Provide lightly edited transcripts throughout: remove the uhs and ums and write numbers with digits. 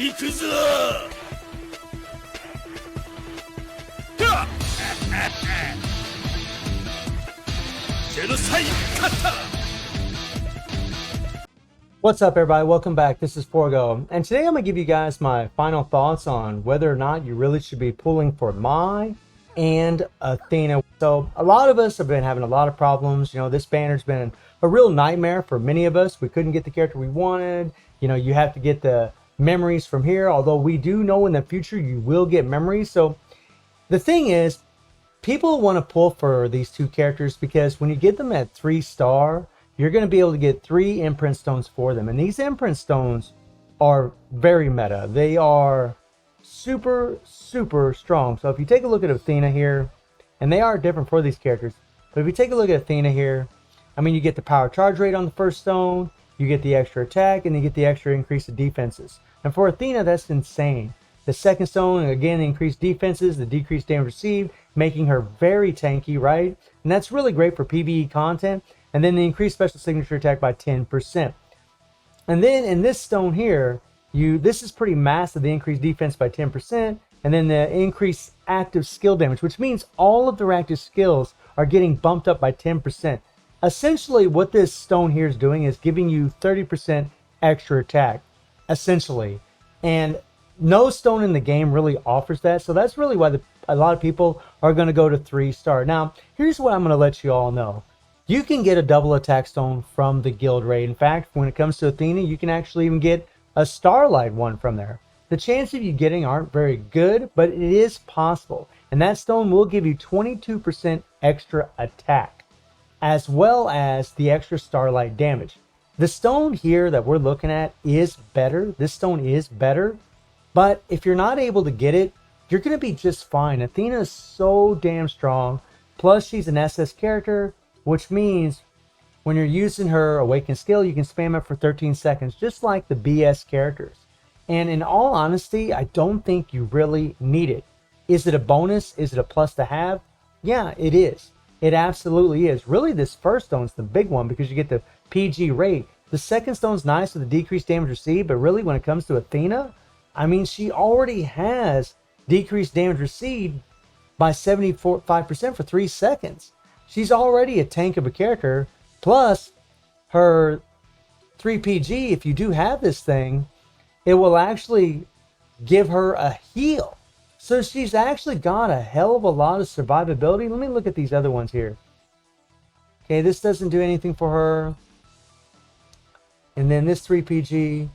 行くぞ。はっジェノサイカッタ。 What's up, everybody? Welcome back. This is Forgo, and today I'm going to give you guys my final thoughts on whether or not you really should be pulling for Mai and Athena. So a lot of us have been having a lot of problems. You know, this banner's been a real nightmare for many of us. We couldn't get the character we wanted. You know, you have to get the memories from here, although we do know in the future you will get memories. So the thing is, people want to pull for these two characters because when you get them at 3-star, you're going to be able to get 3 imprint stones for them. And these imprint stones are very meta. They are super, super strong. So if you take a look at Athena here, and they are different for these characters, but if you take a look at Athena here, I mean, you get the power charge rate on the first stone, you get the extra attack, and you get the extra increase of defenses. And for Athena, that's insane. The second stone, again, increased defenses, the decreased damage received, making her very tanky, right? And that's really great for PvE content. And then the increased special signature attack by 10%. And then in this stone here, this is pretty massive, the increased defense by 10%, and then the increased active skill damage, which means all of their active skills are getting bumped up by 10%. Essentially, what this stone here is doing is giving you 30% extra attack, essentially. And no stone in the game really offers that, so that's really why a lot of people are going to go to 3-star. Now, here's what I'm going to let you all know. You can get a double attack stone from the guild raid. In fact, when it comes to Athena, you can actually even get a starlight one from there. The chances of you getting aren't very good, but it is possible. And that stone will give you 22% extra attack, as well as the extra starlight damage. The stone here that we're looking at is better. This stone is better. But if you're not able to get it, you're going to be just fine. Athena is so damn strong. Plus, she's an SS character, which means when you're using her awakened skill, you can spam it for 13 seconds, just like the BS characters. And in all honesty, I don't think you really need it. Is it a bonus? Is it a plus to have? Yeah, it is. It absolutely is. Really, this first stone's the big one because you get the PG rate. The second stone's nice with the decreased damage received, but really when it comes to Athena, I mean, she already has decreased damage received by 75% for 3 seconds. She's already a tank of a character, plus her 3PG, if you do have this thing, it will actually give her a heal. So she's actually got a hell of a lot of survivability. Let me look at these other ones here. Okay, this doesn't do anything for her. And then this 3PG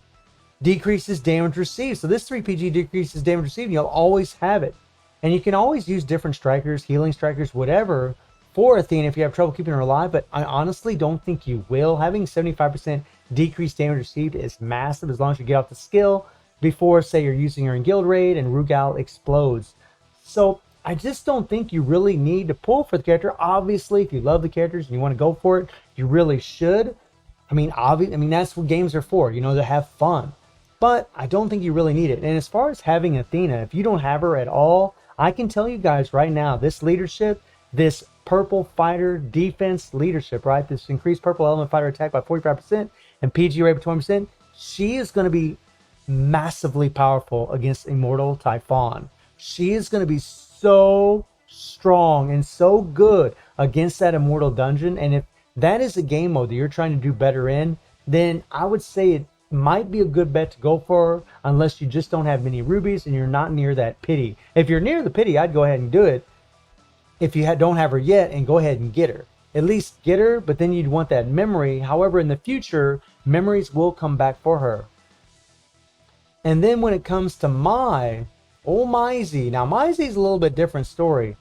decreases damage received. So this 3PG decreases damage received. You'll always have it. And you can always use different strikers, healing strikers, whatever, for Athena if you have trouble keeping her alive, but I honestly don't think you will. Having 75% decreased damage received is massive as long as you get off the skill before, say, you're using her in guild raid and Rugal explodes. So I just don't think you really need to pull for the character. Obviously, if you love the characters and you want to go for it, you really should. I mean, that's what games are for, you know, to have fun. But I don't think you really need it. And as far as having Athena, if you don't have her at all, I can tell you guys right now, this leadership, this purple fighter defense leadership, right? This increased purple element fighter attack by 45% and PG rate by 20%. She is going to be massively powerful against Immortal Typhon. She is going to be so strong and so good against that Immortal dungeon. And if that is a game mode that you're trying to do better in, then I would say it might be a good bet to go for her, unless you just don't have many rubies and you're not near that pity. If you're near the pity, I'd go ahead and do it. If you don't have her yet, and go ahead and get her. At least get her, but then you'd want that memory. However, in the future, memories will come back for her. And then when it comes to Mai, oh Maizy. Now Maizy's a little bit different story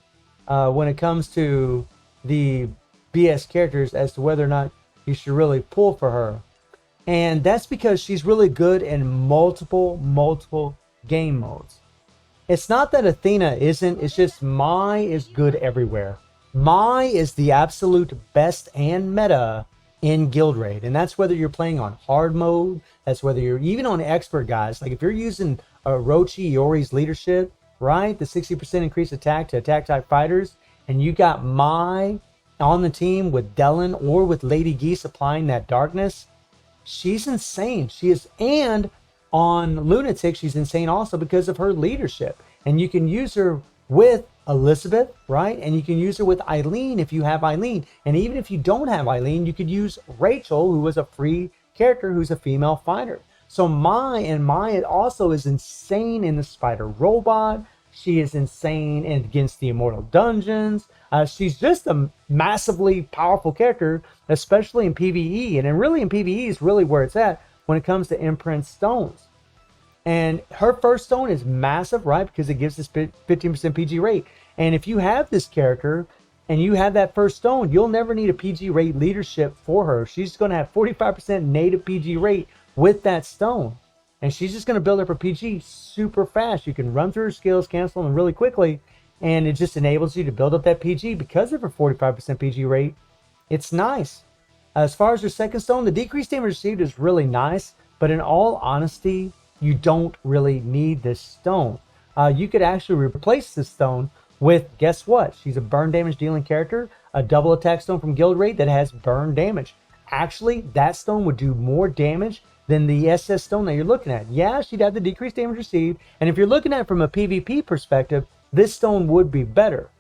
when it comes to the BS characters as to whether or not you should really pull for her. And that's because she's really good in multiple game modes. It's not that Athena isn't, it's just Mai is good everywhere. Mai is the absolute best and meta in Guild Raid. And that's whether you're playing on hard mode, that's whether you're even on expert guys. Like if you're using Orochi Iori's leadership, right? The 60% increased attack to attack type fighters, and you got Mai on the team with Dellen or with Lady Geese applying that darkness, she's insane. She is, and On Lunatic, she's insane also because of her leadership. And you can use her with Elizabeth, right? And you can use her with Eileen if you have Eileen. And even if you don't have Eileen, you could use Rachel, who was a free character who's a female fighter. So Mai also is insane in the spider robot. She is insane against the immortal dungeons. She's just a massively powerful character, especially in PvE. And then really in PvE is really where it's at when it comes to imprint stones. And her first stone is massive, right? Because it gives this 15% PG rate. And if you have this character and you have that first stone, you'll never need a PG rate leadership for her. She's going to have 45% native PG rate with that stone. And she's just going to build up her PG super fast. You can run through her skills, cancel them really quickly. And it just enables you to build up that PG because of her 45% PG rate. It's nice. As far as her second stone, the decreased damage received is really nice. But in all honesty, you don't really need this stone. You could actually replace this stone with, guess what? She's a burn damage dealing character, a double attack stone from Guild Rate that has burn damage. Actually, that stone would do more damage than the SS stone that you're looking at. Yeah, she'd have the decreased damage received. And if you're looking at it from a PvP perspective, this stone would be better.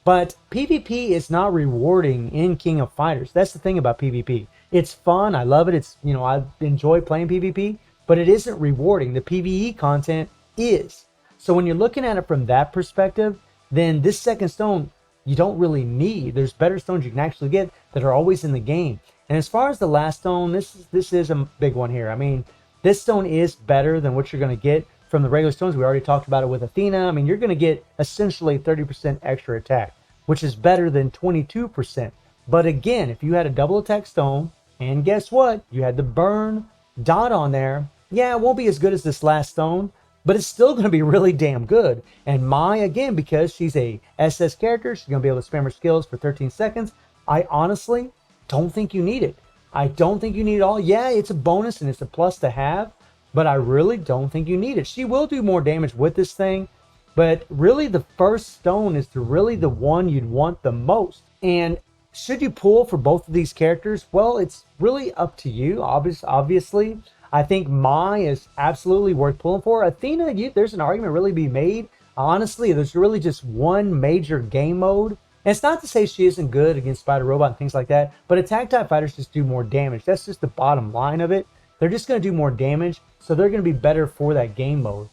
But PvP is not rewarding in King of Fighters. That's the thing about PvP. It's fun. I love it. It's, I enjoy playing PvP. But it isn't rewarding. The PvE content is. So when you're looking at it from that perspective, then this second stone you don't really need. There's better stones you can actually get that are always in the game. And as far as the last stone, this is a big one here. I mean, this stone is better than what you're going to get from the regular stones. We already talked about it with Athena. I mean, you're going to get essentially 30% extra attack, which is better than 22%. But again, if you had a double attack stone, and guess what? You had the burn dot on there. Yeah, it won't be as good as this last stone, but it's still going to be really damn good. And Mai, again, because she's a SS character, she's going to be able to spam her skills for 13 seconds. I honestly don't think you need it. I don't think you need it all. Yeah, it's a bonus and it's a plus to have, but I really don't think you need it. She will do more damage with this thing, but really the first stone is really the one you'd want the most. And should you pull for both of these characters? Well, it's really up to you, obviously. I think Mai is absolutely worth pulling for. Athena, there's an argument really to be made. Honestly, there's really just one major game mode. And it's not to say she isn't good against Spider Robot and things like that, but attack type fighters just do more damage. That's just the bottom line of it. They're just going to do more damage, so they're going to be better for that game mode.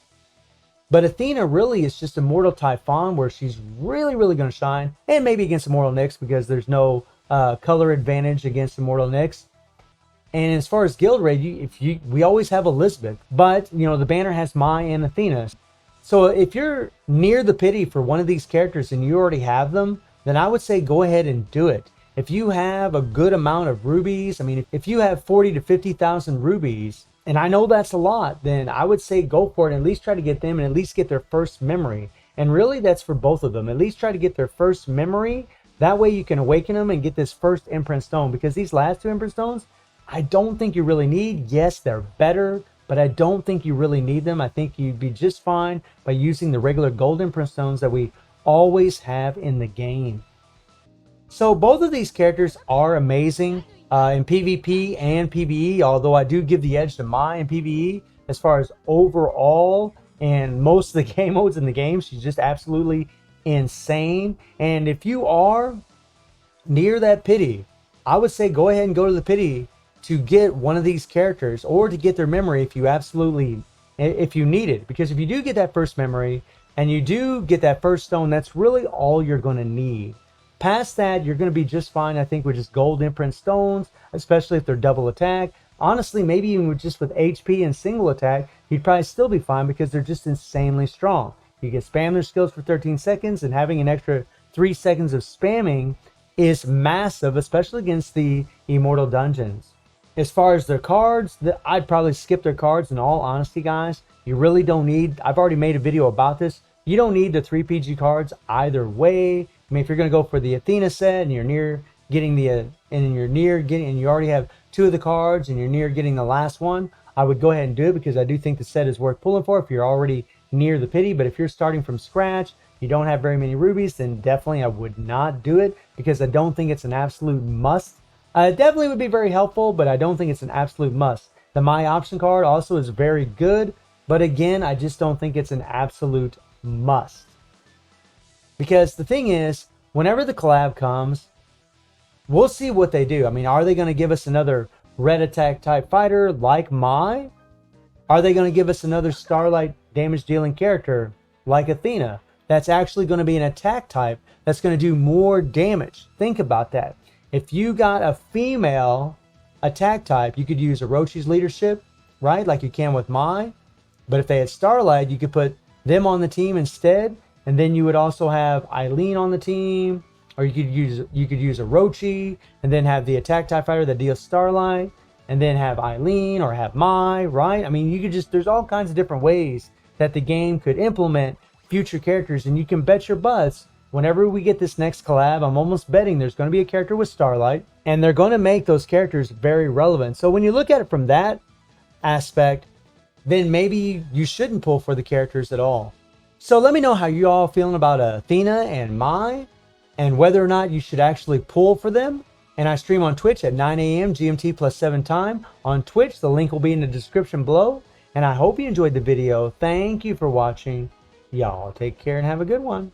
But Athena really is just Immortal Typhon, where she's really, really going to shine. And maybe against Immortal Nyx, because there's no color advantage against Immortal Nyx. And as far as Guild Raid, we always have Elizabeth, but the banner has Mai and Athena. So if you're near the pity for one of these characters and you already have them, then I would say go ahead and do it. If you have a good amount of rubies, I mean, if you have 40 to 50,000 rubies, and I know that's a lot, then I would say go for it and at least try to get them and at least get their first memory. And really that's for both of them. At least try to get their first memory. That way you can awaken them and get this first imprint stone, because these last two imprint stones, I don't think you really need. Yes, they're better, but I don't think you really need them. I think you'd be just fine by using the regular gold imprint stones that we always have in the game. So both of these characters are amazing in PvP and PvE, although I do give the edge to Mai in PvE as far as overall and most of the game modes in the game. She's just absolutely insane. And if you are near that pity, I would say go ahead and go to the pity to get one of these characters, or to get their memory if you need it. Because if you do get that first memory and you do get that first stone, that's really all you're going to need. Past that, you're going to be just fine, I think, with just gold imprint stones, especially if they're double attack. Honestly, maybe even with HP and single attack, you'd probably still be fine because they're just insanely strong. You can spam their skills for 13 seconds, and having an extra 3 seconds of spamming is massive, especially against the Immortal Dungeons. As far as their cards, I'd probably skip their cards in all honesty, guys. You really don't need, I've already made a video about this. You don't need the 3 PG cards either way. I mean, if you're going to go for the Athena set and you're near getting and you already have 2 of the cards and you're near getting the last one, I would go ahead and do it, because I do think the set is worth pulling for if you're already near the pity. But if you're starting from scratch, you don't have very many rubies, then definitely I would not do it, because I don't think it's an absolute must. It definitely would be very helpful, but I don't think it's an absolute must. The Mai option card also is very good, but again, I just don't think it's an absolute must. Because the thing is, whenever the collab comes, we'll see what they do. I mean, are they going to give us another red attack type fighter like Mai? Are they going to give us another Starlight damage dealing character like Athena that's actually going to be an attack type that's going to do more damage? Think about that. If you got a female attack type, you could use Orochi's leadership, right? Like you can with Mai. But if they had Starlight, you could put them on the team instead. And then you would also have Eileen on the team. Or you could use Orochi and then have the attack TIE fighter that deals Starlight, and then have Eileen or have Mai, right? I mean, you could just, there's all kinds of different ways that the game could implement future characters, and you can bet your butts whenever we get this next collab, I'm almost betting there's going to be a character with Starlight, and they're going to make those characters very relevant. So when you look at it from that aspect, then maybe you shouldn't pull for the characters at all. So let me know how you all feeling about Athena and Mai, and whether or not you should actually pull for them. And I stream on Twitch at 9 a.m. GMT plus 7 time on Twitch. The link will be in the description below. And I hope you enjoyed the video. Thank you for watching. Y'all take care and have a good one.